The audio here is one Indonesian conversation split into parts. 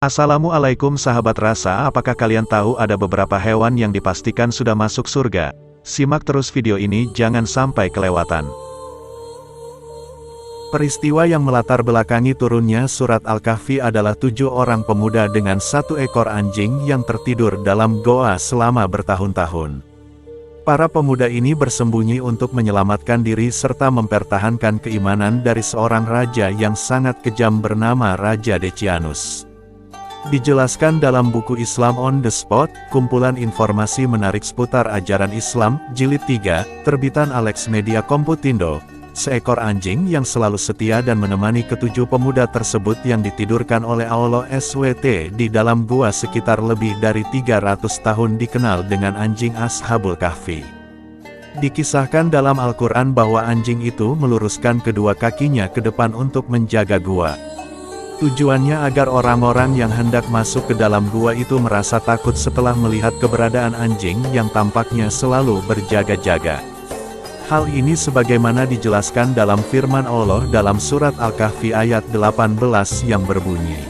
Assalamualaikum sahabat rasa, apakah kalian tahu ada beberapa hewan yang dipastikan sudah masuk surga? Simak terus video ini, jangan sampai kelewatan. Peristiwa yang melatar belakangi turunnya surat Al-Kahfi adalah 7 orang pemuda dengan 1 ekor anjing yang tertidur dalam goa selama bertahun-tahun. Para pemuda ini bersembunyi untuk menyelamatkan diri serta mempertahankan keimanan dari seorang raja yang sangat kejam bernama Raja Decianus. Dijelaskan dalam buku Islam on the Spot, kumpulan informasi menarik seputar ajaran Islam, Jilid 3, terbitan Alex Media Komputindo, seekor anjing yang selalu setia dan menemani ketujuh pemuda tersebut yang ditidurkan oleh Allah SWT di dalam gua sekitar lebih dari 300 tahun dikenal dengan anjing Ashabul Kahfi. Dikisahkan dalam Al-Quran bahwa anjing itu meluruskan kedua kakinya ke depan untuk menjaga gua. Tujuannya agar orang-orang yang hendak masuk ke dalam gua itu merasa takut setelah melihat keberadaan anjing yang tampaknya selalu berjaga-jaga. Hal ini sebagaimana dijelaskan dalam firman Allah dalam surat Al-Kahfi ayat 18 yang berbunyi,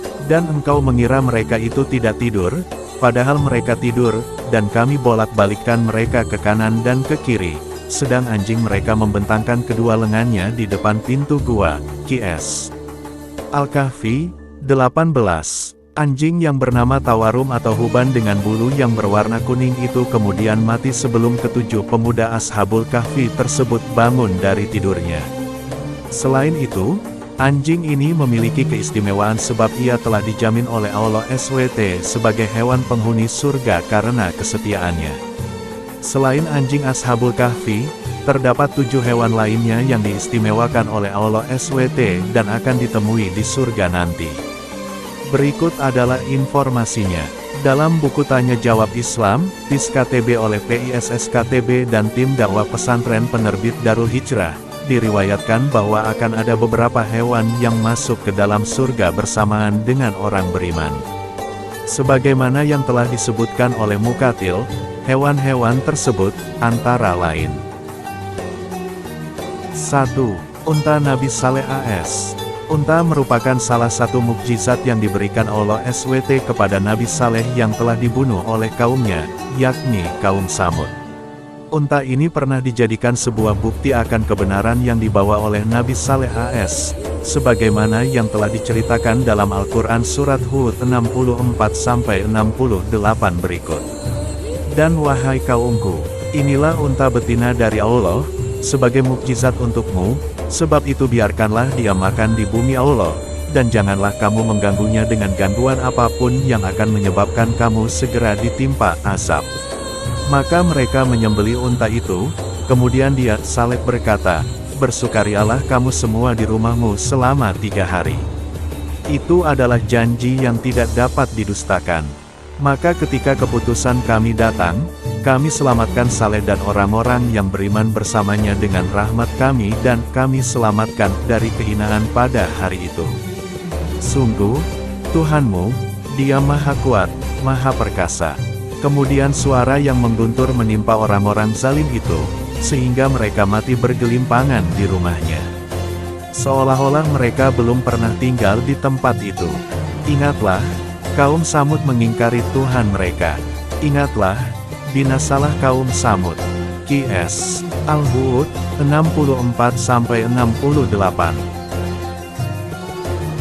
"Dan engkau mengira mereka itu tidak tidur, padahal mereka tidur, dan kami bolak-balikkan mereka ke kanan dan ke kiri, sedang anjing mereka membentangkan kedua lengannya di depan pintu gua." Qs. Al-Kahfi 18. Anjing yang bernama Tawarum atau Huban dengan bulu yang berwarna kuning itu kemudian mati sebelum ketujuh pemuda Ashabul Kahfi tersebut bangun dari tidurnya. Selain itu, anjing ini memiliki keistimewaan sebab ia telah dijamin oleh Allah SWT sebagai hewan penghuni surga karena kesetiaannya. Selain anjing Ashabul Kahfi, terdapat 7 hewan lainnya yang diistimewakan oleh Allah SWT dan akan ditemui di surga nanti. Berikut adalah informasinya. Dalam buku Tanya Jawab Islam, PIS-KTB oleh PISS-KTB dan tim dakwah pesantren penerbit Darul Hijrah, diriwayatkan bahwa akan ada beberapa hewan yang masuk ke dalam surga bersamaan dengan orang beriman. Sebagaimana yang telah disebutkan oleh Mukatil, hewan-hewan tersebut antara lain: 1. Unta Nabi Saleh AS. Unta merupakan salah satu mukjizat yang diberikan Allah SWT kepada Nabi Saleh yang telah dibunuh oleh kaumnya, yakni kaum Samud. Unta ini pernah dijadikan sebuah bukti akan kebenaran yang dibawa oleh Nabi Saleh AS, sebagaimana yang telah diceritakan dalam Al-Quran Surat Hud 64-68 berikut. "Dan wahai kaumku, inilah unta betina dari Allah, sebagai mukjizat untukmu, sebab itu biarkanlah dia makan di bumi Allah, dan janganlah kamu mengganggunya dengan gangguan apapun yang akan menyebabkan kamu segera ditimpa azab." Maka mereka menyembelih unta itu, kemudian dia, Saleh berkata, "Bersukarialah kamu semua di rumahmu selama 3 hari. Itu adalah janji yang tidak dapat didustakan. Maka ketika keputusan kami datang, kami selamatkan Saleh dan orang-orang yang beriman bersamanya dengan rahmat kami dan kami selamatkan dari kehinaan pada hari itu. Sungguh, Tuhanmu, Dia Maha Kuat, Maha Perkasa." Kemudian suara yang mengguntur menimpa orang-orang zalim itu, sehingga mereka mati bergelimpangan di rumahnya. Seolah-olah mereka belum pernah tinggal di tempat itu. Ingatlah, kaum Samud mengingkari Tuhan mereka. Ingatlah, binasalah kaum Samud. Qs. Al-Hud 64-68.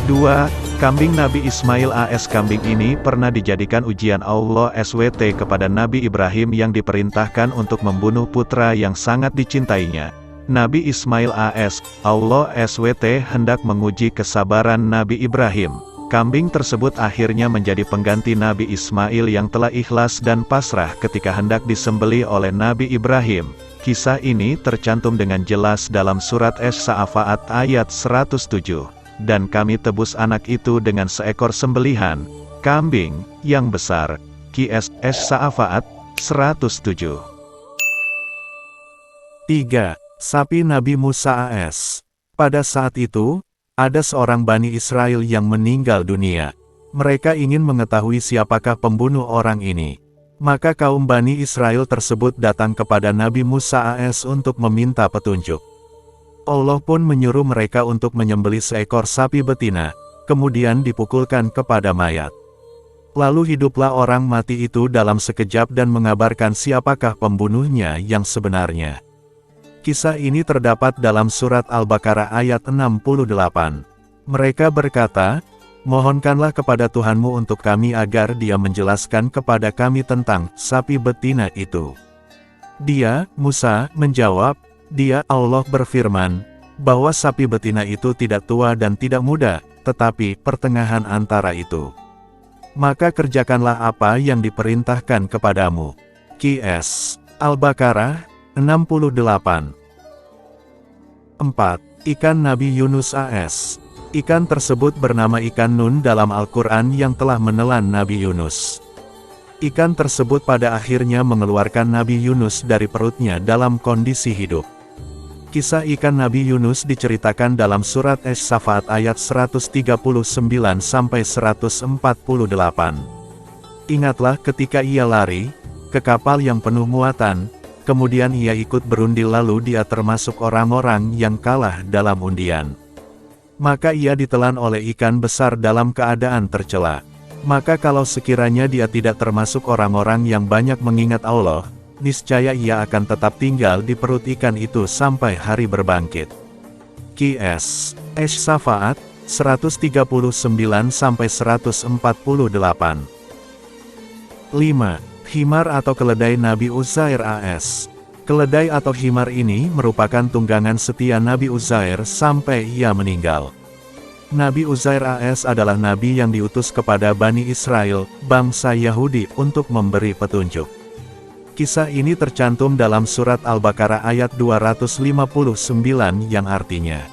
2. Kambing Nabi Ismail AS. Kambing ini pernah dijadikan ujian Allah SWT kepada Nabi Ibrahim yang diperintahkan untuk membunuh putra yang sangat dicintainya, Nabi Ismail AS. Allah SWT hendak menguji kesabaran Nabi Ibrahim. Kambing tersebut akhirnya menjadi pengganti Nabi Ismail yang telah ikhlas dan pasrah ketika hendak disembelih oleh Nabi Ibrahim. Kisah ini tercantum dengan jelas dalam surat As-Sa'afat ayat 107. "Dan kami tebus anak itu dengan seekor sembelihan, kambing, yang besar." Qs. As-Sa'afat 107. 3. Sapi Nabi Musa AS. Pada saat itu, ada seorang Bani Israel yang meninggal dunia. Mereka ingin mengetahui siapakah pembunuh orang ini. Maka kaum Bani Israel tersebut datang kepada Nabi Musa AS untuk meminta petunjuk. Allah pun menyuruh mereka untuk menyembelih seekor sapi betina, kemudian dipukulkan kepada mayat. Lalu hiduplah orang mati itu dalam sekejap dan mengabarkan siapakah pembunuhnya yang sebenarnya. Kisah ini terdapat dalam surat Al-Baqarah ayat 68. Mereka berkata, "Mohonkanlah kepada Tuhanmu untuk kami agar Dia menjelaskan kepada kami tentang sapi betina itu." Dia, Musa, menjawab, "Dia, Allah berfirman, bahwa sapi betina itu tidak tua dan tidak muda, tetapi pertengahan antara itu. Maka kerjakanlah apa yang diperintahkan kepadamu." Qs. Al-Baqarah 68. 4. Ikan Nabi Yunus AS. Ikan tersebut bernama ikan Nun dalam Al-Quran yang telah menelan Nabi Yunus. Ikan tersebut pada akhirnya mengeluarkan Nabi Yunus dari perutnya dalam kondisi hidup. Kisah ikan Nabi Yunus diceritakan dalam surat Asy-Saffat ayat 139-148. Ingatlah ketika ia lari ke kapal yang penuh muatan, kemudian ia ikut berunding lalu dia termasuk orang-orang yang kalah dalam undian. Maka ia ditelan oleh ikan besar dalam keadaan tercela. Maka kalau sekiranya dia tidak termasuk orang-orang yang banyak mengingat Allah, niscaya ia akan tetap tinggal di perut ikan itu sampai hari berbangkit. Qs. Asy-Saffat 139-148. 5. Himar atau keledai Nabi Uzair AS. Keledai atau himar ini merupakan tunggangan setia Nabi Uzair sampai ia meninggal. Nabi Uzair AS adalah nabi yang diutus kepada Bani Israel, bangsa Yahudi, untuk memberi petunjuk. Kisah ini tercantum dalam surat Al-Baqarah ayat 259 yang artinya,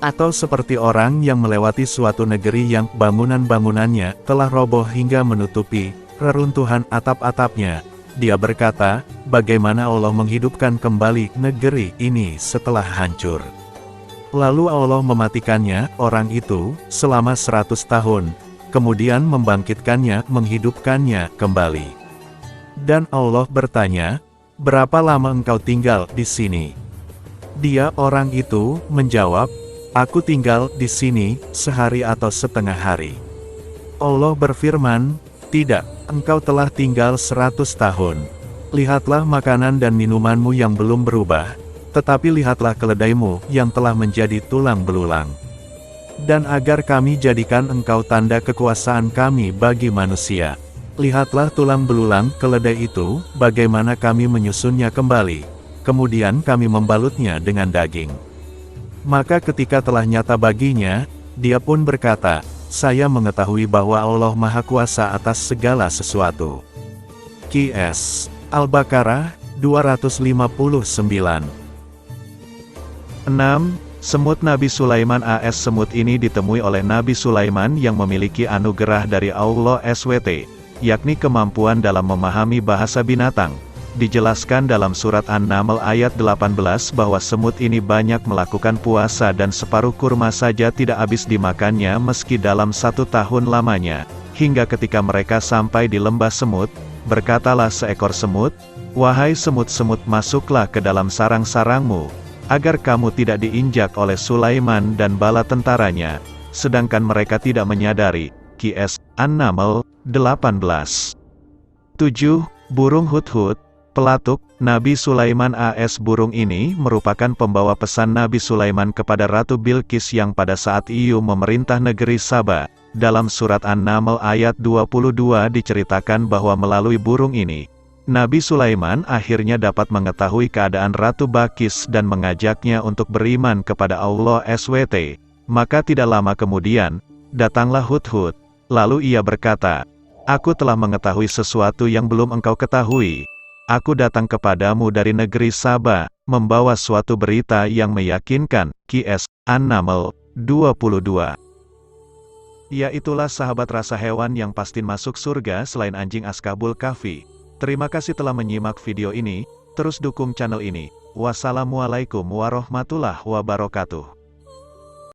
atau seperti orang yang melewati suatu negeri yang bangunan-bangunannya telah roboh hingga menutupi reruntuhan atap-atapnya. Dia berkata, bagaimana Allah menghidupkan kembali negeri ini setelah hancur. Lalu Allah mematikannya, orang itu, selama 100 tahun, kemudian membangkitkannya, menghidupkannya kembali. Dan Allah bertanya, berapa lama engkau tinggal di sini? Dia, orang itu, menjawab, aku tinggal di sini sehari atau setengah hari. Allah berfirman, tidak, engkau telah tinggal 100 tahun. Lihatlah makanan dan minumanmu yang belum berubah, tetapi lihatlah keledaimu yang telah menjadi tulang belulang. Dan agar kami jadikan engkau tanda kekuasaan kami bagi manusia. Lihatlah tulang belulang keledai itu, bagaimana kami menyusunnya kembali. Kemudian kami membalutnya dengan daging. Maka ketika telah nyata baginya, dia pun berkata, saya mengetahui bahwa Allah Maha Kuasa atas segala sesuatu. Qs. Al-Baqarah 259. 6. Semut Nabi Sulaiman AS. Semut ini ditemui oleh Nabi Sulaiman yang memiliki anugerah dari Allah SWT, yakni kemampuan dalam memahami bahasa binatang. Dijelaskan dalam surat An-Naml ayat 18 bahwa semut ini banyak melakukan puasa dan separuh kurma saja tidak habis dimakannya meski dalam 1 tahun lamanya. Hingga ketika mereka sampai di lembah semut, berkatalah seekor semut, wahai semut-semut, masuklah ke dalam sarang-sarangmu, agar kamu tidak diinjak oleh Sulaiman dan bala tentaranya, sedangkan mereka tidak menyadari. Qs. An-Naml 18. 7. Burung hudhud, pelatuk, Nabi Sulaiman AS. Burung ini merupakan pembawa pesan Nabi Sulaiman kepada Ratu Bilqis yang pada saat ia memerintah negeri Saba. Dalam surat An-Naml ayat 22 diceritakan bahwa melalui burung ini, Nabi Sulaiman akhirnya dapat mengetahui keadaan Ratu Bilqis dan mengajaknya untuk beriman kepada Allah SWT. Maka tidak lama kemudian, datanglah hudhud. Lalu ia berkata, aku telah mengetahui sesuatu yang belum engkau ketahui. Aku datang kepadamu dari negeri Saba, membawa suatu berita yang meyakinkan. Qs. An-Naml 22. Iaitulah sahabat rasa hewan yang pasti masuk surga selain anjing Askabul Kahfi. Terima kasih telah menyimak video ini, terus dukung channel ini. Wassalamualaikum warahmatullahi wabarakatuh.